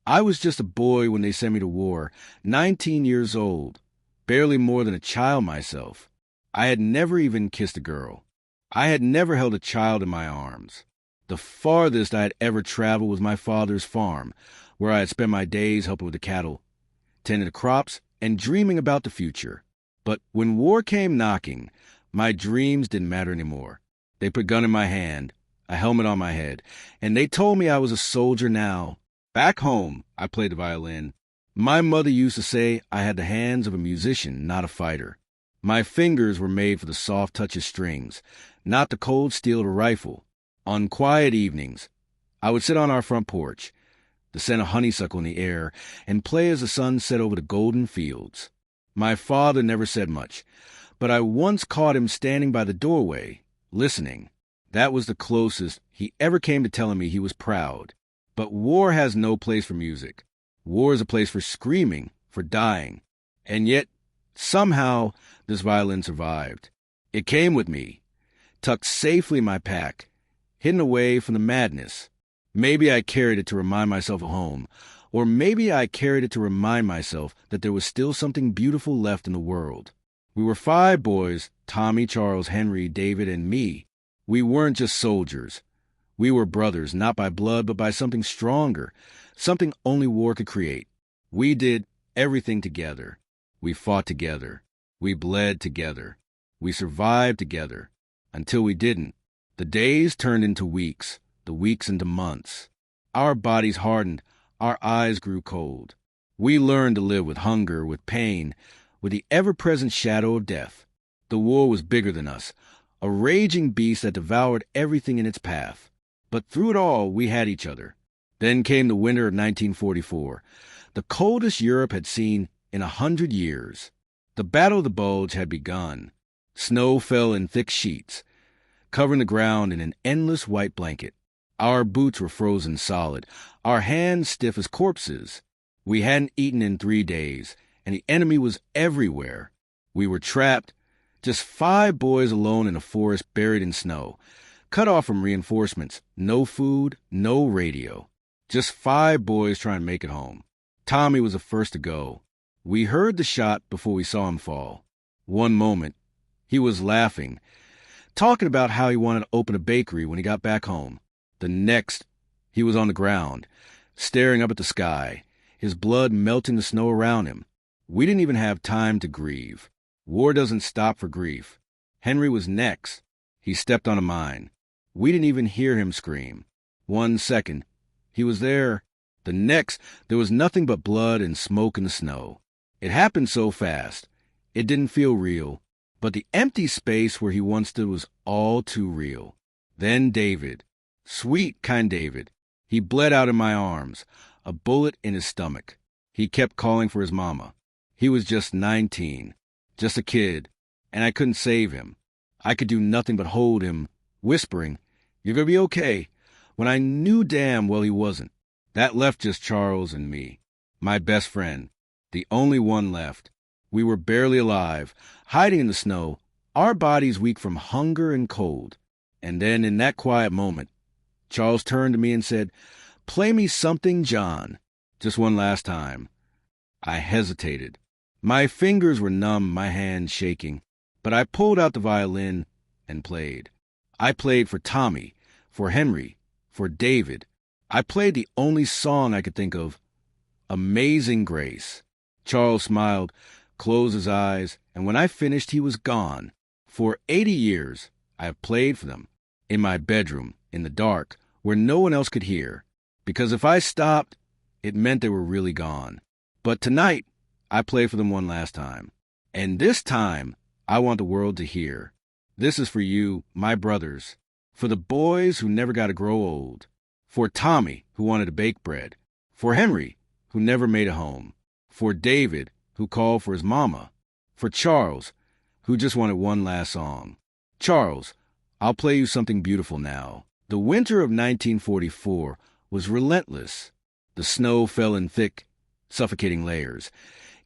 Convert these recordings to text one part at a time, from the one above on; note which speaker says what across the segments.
Speaker 1: I was just a boy when they sent me to war, 19 years old, barely more than a child myself. I had never even kissed a girl. I had never held a child in my arms. The farthest I had ever traveled was my father's farm, where I had spent my days helping with the cattle, tending the crops, and dreaming about the future. But when war came knocking, my dreams didn't matter anymore. They put a gun in my hand, a helmet on my head, and they told me I was a soldier now. Back home, I played the violin. My mother used to say I had the hands of a musician, not a fighter. My fingers were made for the soft touch of strings, not the cold steel of a rifle. On quiet evenings, I would sit on our front porch, the scent of honeysuckle in the air, and play as the sun set over the golden fields. My father never said much, but I once caught him standing by the doorway, listening. That was the closest he ever came to telling me he was proud. But war has no place for music. War is a place for screaming, for dying. And yet, somehow, this violin survived. It came with me, tucked safely in my pack, hidden away from the madness. Maybe I carried it to remind myself of home, or maybe I carried it to remind myself that there was still something beautiful left in the world. We were 5 boys, Tommy, Charles, Henry, David, and me. We weren't just soldiers. We were brothers, not by blood, but by something stronger, something only war could create. We did everything together. We fought together. We bled together. We survived together. Until we didn't. The days turned into weeks, the weeks into months. Our bodies hardened. Our eyes grew cold. We learned to live with hunger, with pain, with the ever-present shadow of death. The war was bigger than us, a raging beast that devoured everything in its path. But through it all, we had each other. Then came the winter of 1944, the coldest Europe had seen in 100 years. The Battle of the Bulge had begun. Snow fell in thick sheets, covering the ground in an endless white blanket. Our boots were frozen solid, our hands stiff as corpses. We hadn't eaten in 3 days, and the enemy was everywhere. We were trapped, just 5 boys alone in a forest buried in snow, cut off from reinforcements, no food, no radio. Just 5 boys trying to make it home. Tommy was the first to go. We heard the shot before we saw him fall. One moment, he was laughing, talking about how he wanted to open a bakery when he got back home. The next, he was on the ground, staring up at the sky, his blood melting the snow around him. We didn't even have time to grieve. War doesn't stop for grief. Henry was next. He stepped on a mine. We didn't even hear him scream. 1 second, he was there. The next, there was nothing but blood and smoke in the snow. It happened so fast. It didn't feel real. But the empty space where he once stood was all too real. Then David. Sweet, kind David. He bled out in my arms, a bullet in his stomach. He kept calling for his mama. He was just 19, just a kid, and I couldn't save him. I could do nothing but hold him, whispering, "You're gonna be okay," when I knew damn well he wasn't. That left just Charles and me, my best friend, the only one left. We were barely alive, hiding in the snow, our bodies weak from hunger and cold. And then in that quiet moment, Charles turned to me and said, "Play me something, John, just one last time." I hesitated. My fingers were numb, my hands shaking, but I pulled out the violin and played. I played for Tommy, for Henry, for David. I played the only song I could think of, Amazing Grace. Charles smiled, closed his eyes, and when I finished, he was gone. For 80 years, I have played for them, in my bedroom, in the dark, where no one else could hear, because if I stopped, it meant they were really gone. But tonight, I play for them one last time. And this time, I want the world to hear. This is for you, my brothers, for the boys who never got to grow old, for Tommy, who wanted to bake bread, for Henry, who never made it home, for David, who called for his mama, for Charles, who just wanted one last song. Charles, I'll play you something beautiful now. The winter of 1944 was relentless. The snow fell in thick, suffocating layers,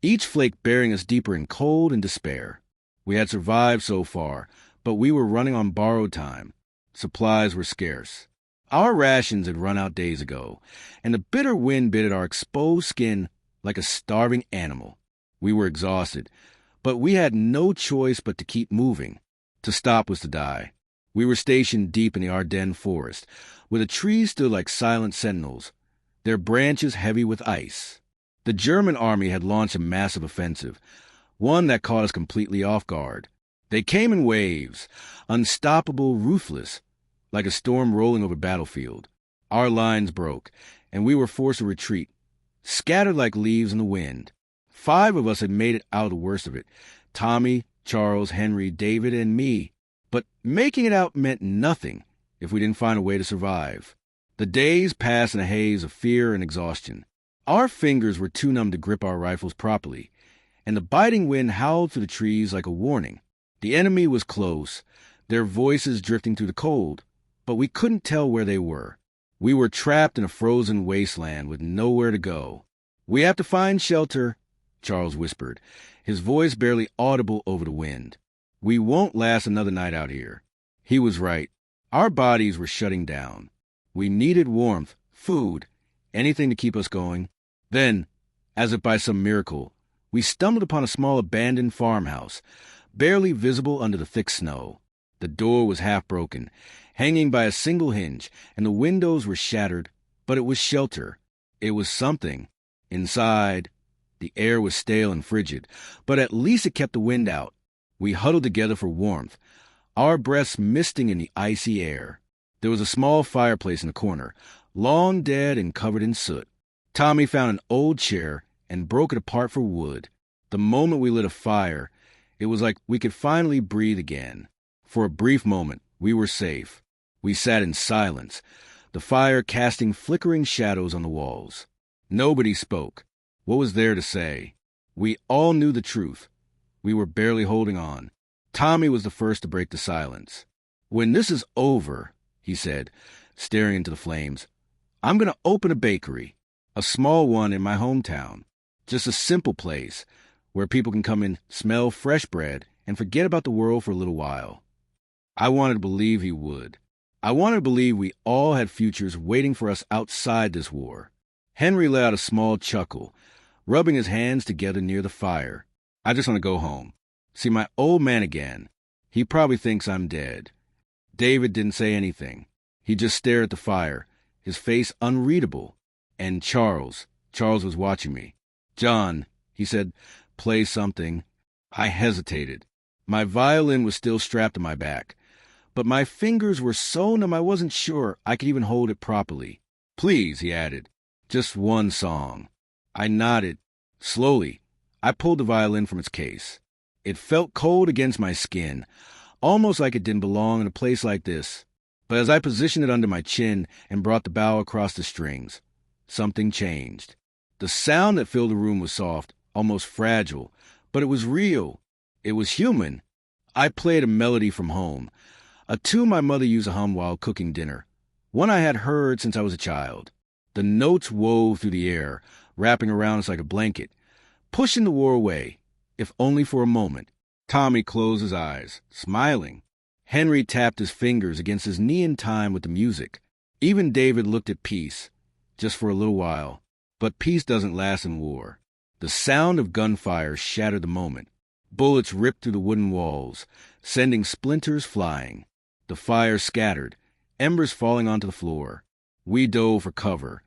Speaker 1: each flake burying us deeper in cold and despair. We had survived so far, but we were running on borrowed time. Supplies were scarce. Our rations had run out days ago, and the bitter wind bit at our exposed skin like a starving animal. We were exhausted, but we had no choice but to keep moving. To stop was to die. We were stationed deep in the Ardennes forest, where the trees stood like silent sentinels, their branches heavy with ice. The German army had launched a massive offensive, one that caught us completely off guard. They came in waves, unstoppable, ruthless, like a storm rolling over a battlefield. Our lines broke, and we were forced to retreat, scattered like leaves in the wind. 5 of us had made it out of the worst of it: Tommy, Charles, Henry, David, and me. But making it out meant nothing if we didn't find a way to survive. The days passed in a haze of fear and exhaustion. Our fingers were too numb to grip our rifles properly, and the biting wind howled through the trees like a warning. The enemy was close, their voices drifting through the cold, but we couldn't tell where they were. We were trapped in a frozen wasteland with nowhere to go. "We have to find shelter," Charles whispered, his voice barely audible over the wind. "We won't last another night out here." He was right. Our bodies were shutting down. We needed warmth, food, anything to keep us going. Then, as if by some miracle, we stumbled upon a small abandoned farmhouse, barely visible under the thick snow. The door was half broken, hanging by a single hinge, and the windows were shattered, but it was shelter. It was something. Inside, the air was stale and frigid, but at least it kept the wind out. We huddled together for warmth, our breaths misting in the icy air. There was a small fireplace in the corner, long dead and covered in soot. Tommy found an old chair and broke it apart for wood. The moment we lit a fire, it was like we could finally breathe again. For a brief moment, we were safe. We sat in silence, the fire casting flickering shadows on the walls. Nobody spoke. What was there to say? We all knew the truth. We were barely holding on. Tommy was the first to break the silence. "When this is over," he said, staring into the flames, "I'm going to open a bakery, a small one in my hometown. Just a simple place where people can come and smell fresh bread and forget about the world for a little while." I wanted to believe he would. I wanted to believe we all had futures waiting for us outside this war. Henry let out a small chuckle, rubbing his hands together near the fire. "I just want to go home. See my old man again. He probably thinks I'm dead." David didn't say anything. He just stared at the fire, his face unreadable. And Charles was watching me. "John," he said, "play something." I hesitated. My violin was still strapped to my back, but my fingers were so numb I wasn't sure I could even hold it properly. "Please," he added, "just one song." I nodded. Slowly, I pulled the violin from its case. It felt cold against my skin, almost like it didn't belong in a place like this. But as I positioned it under my chin and brought the bow across the strings, something changed. The sound that filled the room was soft, almost fragile, but it was real. It was human. I played a melody from home, a tune my mother used to hum while cooking dinner, one I had heard since I was a child. The notes wove through the air, wrapping around us like a blanket, pushing the war away, if only for a moment. Tommy closed his eyes, smiling. Henry tapped his fingers against his knee in time with the music. Even David looked at peace, just for a little while. But peace doesn't last in war. The sound of gunfire shattered the moment. Bullets ripped through the wooden walls, sending splinters flying. The fire scattered, embers falling onto the floor. We dove for cover,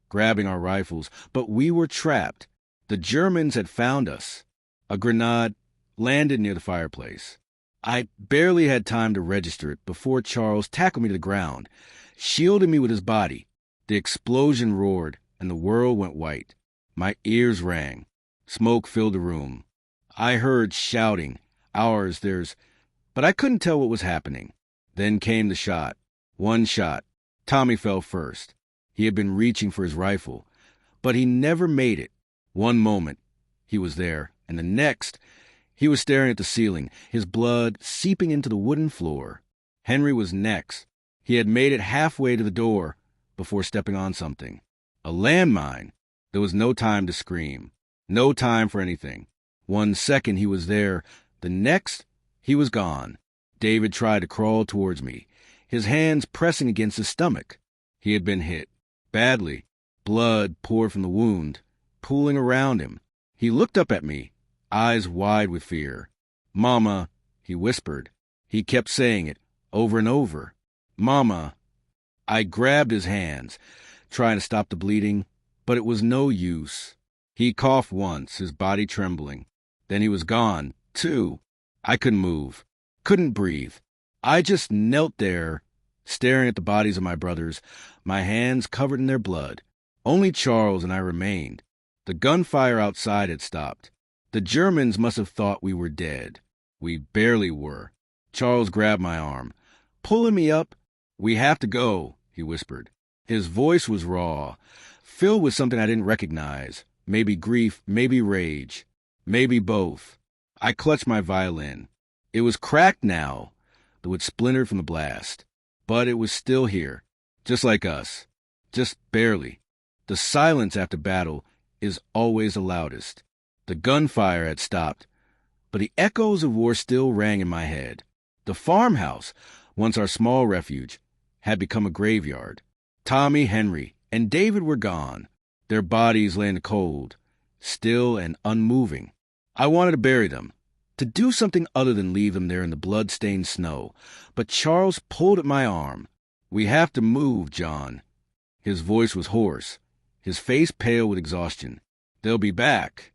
Speaker 1: grabbing our rifles, but we were trapped. The Germans had found us. A grenade landed near the fireplace. I barely had time to register it before Charles tackled me to the ground, shielding me with his body. The explosion roared, and the world went white. My ears rang. Smoke filled the room. I heard shouting, "Ours, theirs," but I couldn't tell what was happening. Then came the shot. One shot. Tommy fell first. He had been reaching for his rifle, but he never made it. One moment, he was there, and the next, he was staring at the ceiling, his blood seeping into the wooden floor. Henry was next. He had made it halfway to the door before stepping on something. A landmine. There was no time to scream. No time for anything. 1 second he was there. The next, he was gone. David tried to crawl towards me, his hands pressing against his stomach. He had been hit. Badly. Blood poured from the wound, pooling around him. He looked up at me, eyes wide with fear. "Mama," he whispered. He kept saying it, over and over. "Mama." I grabbed his hands, trying to stop the bleeding, but it was no use. He coughed once, his body trembling. Then he was gone, too. I couldn't move, couldn't breathe. I just knelt there, staring at the bodies of my brothers, my hands covered in their blood. Only Charles and I remained. The gunfire outside had stopped. The Germans must have thought we were dead. We barely were. Charles grabbed my arm. "Pulling me up." "We have to go," he whispered. His voice was raw, filled with something I didn't recognize. Maybe grief, maybe rage, maybe both. I clutched my violin. It was cracked now, though it splintered from the blast. But it was still here, just like us, just barely. The silence after battle is always the loudest. The gunfire had stopped, but the echoes of war still rang in my head. The farmhouse, once our small refuge, had become a graveyard. Tommy, Henry, and David were gone. Their bodies lay in the cold, still and unmoving. I wanted to bury them, to do something other than leave them there in the blood-stained snow. But Charles pulled at my arm. "We have to move, John." His voice was hoarse, his face pale with exhaustion. "They'll be back."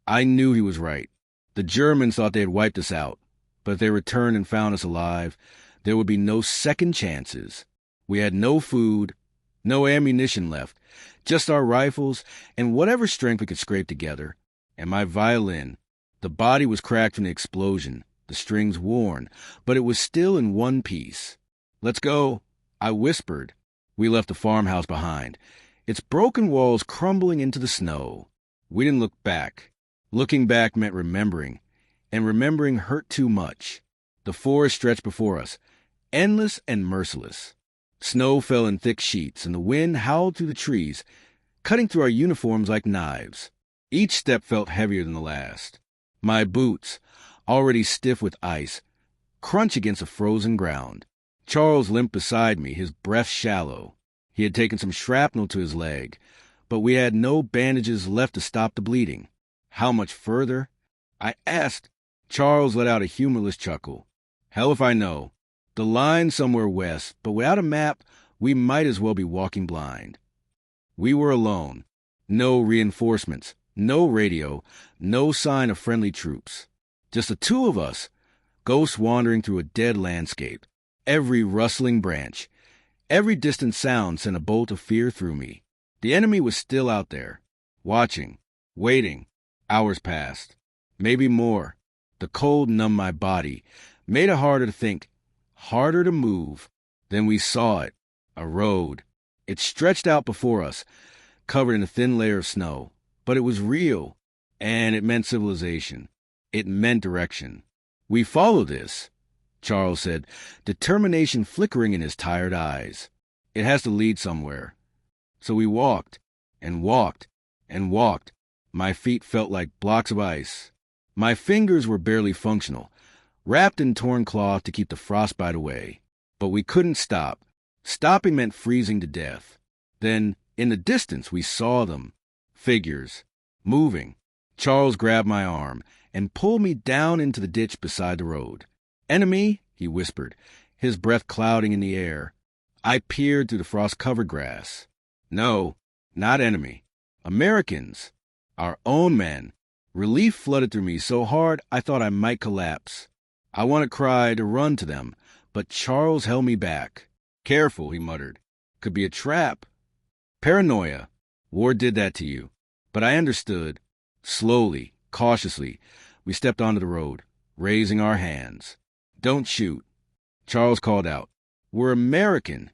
Speaker 1: I knew he was right. The Germans thought they had wiped us out, but if they returned and found us alive, there would be no second chances. We had no food, no ammunition left, just our rifles and whatever strength we could scrape together. And my violin. The body was cracked from the explosion, the strings worn, but it was still in one piece. "Let's go," I whispered. We left the farmhouse behind, its broken walls crumbling into the snow. We didn't look back. Looking back meant remembering, and remembering hurt too much. The forest stretched before us, endless and merciless. Snow fell in thick sheets, and the wind howled through the trees, cutting through our uniforms like knives. Each step felt heavier than the last. My boots, already stiff with ice, crunch against the frozen ground. Charles limped beside me, his breath shallow. He had taken some shrapnel to his leg, but we had no bandages left to stop the bleeding. How much further? I asked. Charles let out a humorless chuckle. "Hell if I know. The line's somewhere west, but without a map, we might as well be walking blind." We were alone. No reinforcements, no radio, no sign of friendly troops. Just the two of us, ghosts wandering through a dead landscape. Every rustling branch, every distant sound sent a bolt of fear through me. The enemy was still out there, watching, waiting. Hours passed, maybe more. The cold numbed my body, made it harder to think, harder to move. Then we saw it, a road. It stretched out before us, covered in a thin layer of snow. But it was real, and it meant civilization. It meant direction. "We follow this," Charles said, determination flickering in his tired eyes. "It has to lead somewhere." So we walked, and walked, and walked. My feet felt like blocks of ice. My fingers were barely functional, wrapped in torn cloth to keep the frostbite away. But we couldn't stop. Stopping meant freezing to death. Then, in the distance, we saw them. Figures. Moving. Charles grabbed my arm and pulled me down into the ditch beside the road. "Enemy," he whispered, his breath clouding in the air. I peered through the frost-covered grass. No, not enemy. Americans. Our own men. Relief flooded through me so hard I thought I might collapse. I wanted to cry, to run to them, but Charles held me back. "Careful," he muttered. "Could be a trap." Paranoia. War did that to you. But I understood. Slowly, cautiously, we stepped onto the road, raising our hands. "Don't shoot." Charles called out. "We're American."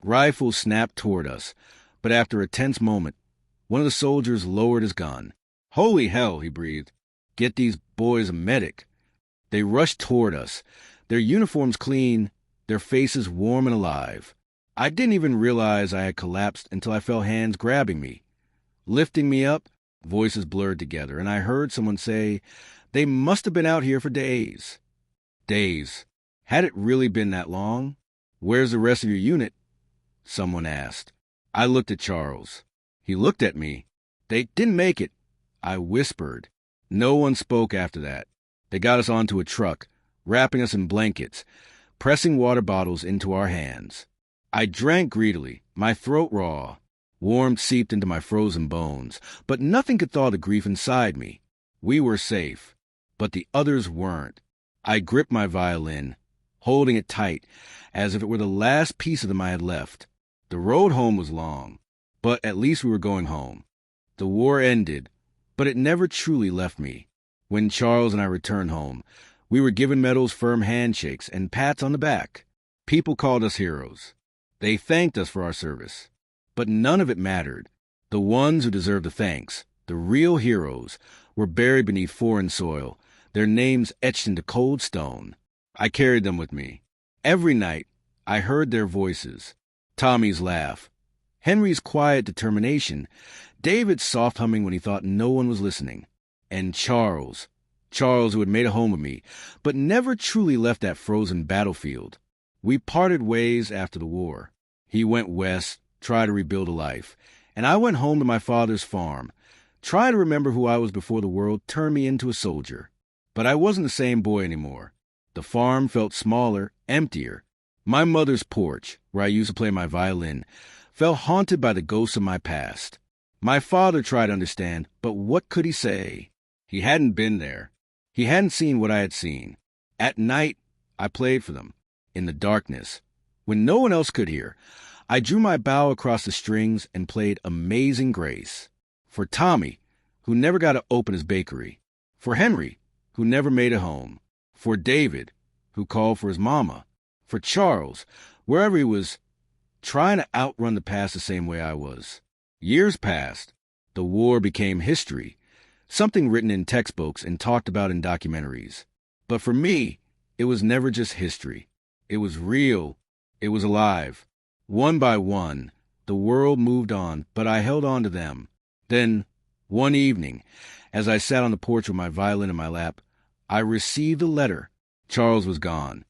Speaker 1: Rifles snapped toward us, but after a tense moment, one of the soldiers lowered his gun. "Holy hell," he breathed. "Get these boys a medic." They rushed toward us, their uniforms clean, their faces warm and alive. I didn't even realize I had collapsed until I felt hands grabbing me, lifting me up. Voices blurred together, and I heard someone say, "They must have been out here for days." Days. Had it really been that long? "Where's the rest of your unit?" someone asked. I looked at Charles. He looked at me. They didn't make it, I whispered. No one spoke after that. They got us onto a truck, wrapping us in blankets, pressing water bottles into our hands. I drank greedily, my throat raw. Warmth seeped into my frozen bones, but nothing could thaw the grief inside me. We were safe, but the others weren't. I gripped my violin, holding it tight, as if it were the last piece of them I had left. The road home was long, but at least we were going home. The war ended, but it never truly left me. When Charles and I returned home, we were given medals, firm handshakes, and pats on the back. People called us heroes. They thanked us for our service. But none of it mattered. The ones who deserved the thanks, the real heroes, were buried beneath foreign soil, their names etched into cold stone. I carried them with me. Every night, I heard their voices. Tommy's laugh, Henry's quiet determination, David's soft humming when he thought no one was listening, and Charles, who had made a home of me, but never truly left that frozen battlefield. We parted ways after the war. He went west, tried to rebuild a life, and I went home to my father's farm, trying to remember who I was before the world turned me into a soldier. But I wasn't the same boy anymore. The farm felt smaller, emptier. My mother's porch, where I used to play my violin, felt haunted by the ghosts of my past. My father tried to understand, but what could he say? He hadn't been there. He hadn't seen what I had seen. At night, I played for them. In the darkness, when no one else could hear, I drew my bow across the strings and played Amazing Grace. For Tommy, who never got to open his bakery. For Henry, who never made it home. For David, who called for his mama. For Charles, wherever he was, trying to outrun the past the same way I was. Years passed. The war became history, something written in textbooks and talked about in documentaries. But for me, it was never just history. It was real. It was alive. One by one, the world moved on, but I held on to them. Then, one evening, as I sat on the porch with my violin in my lap, I received a letter. Charles was gone.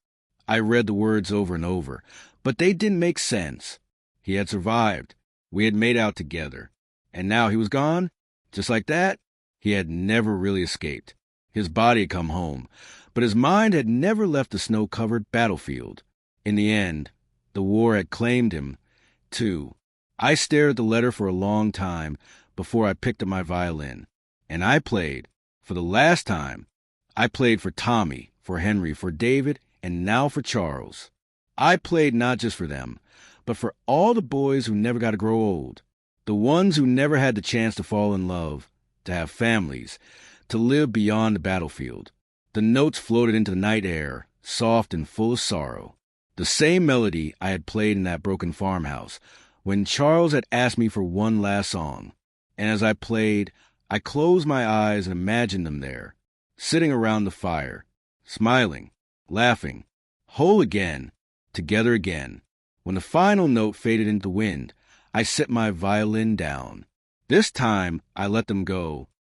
Speaker 1: I read the words over and over, but they didn't make sense. He had survived. We had made out together. And now he was gone? Just like that? He had never really escaped. His body had come home, but his mind had never left the snow-covered battlefield. In the end, the war had claimed him, too. I stared at the letter for a long time before I picked up my violin. And I played. For the last time, I played for Tommy, for Henry, for David, and now for Charles. I played not just for them, but for all the boys who never got to grow old. The ones who never had the chance to fall in love, to have families, to live beyond the battlefield. The notes floated into the night air, soft and full of sorrow. The same melody I had played in that broken farmhouse when Charles had asked me for one last song. And as I played, I closed my eyes and imagined them there, sitting around the fire, smiling, laughing, whole again, together again. When the final note faded into the wind, I set my violin down. This time, I let them go,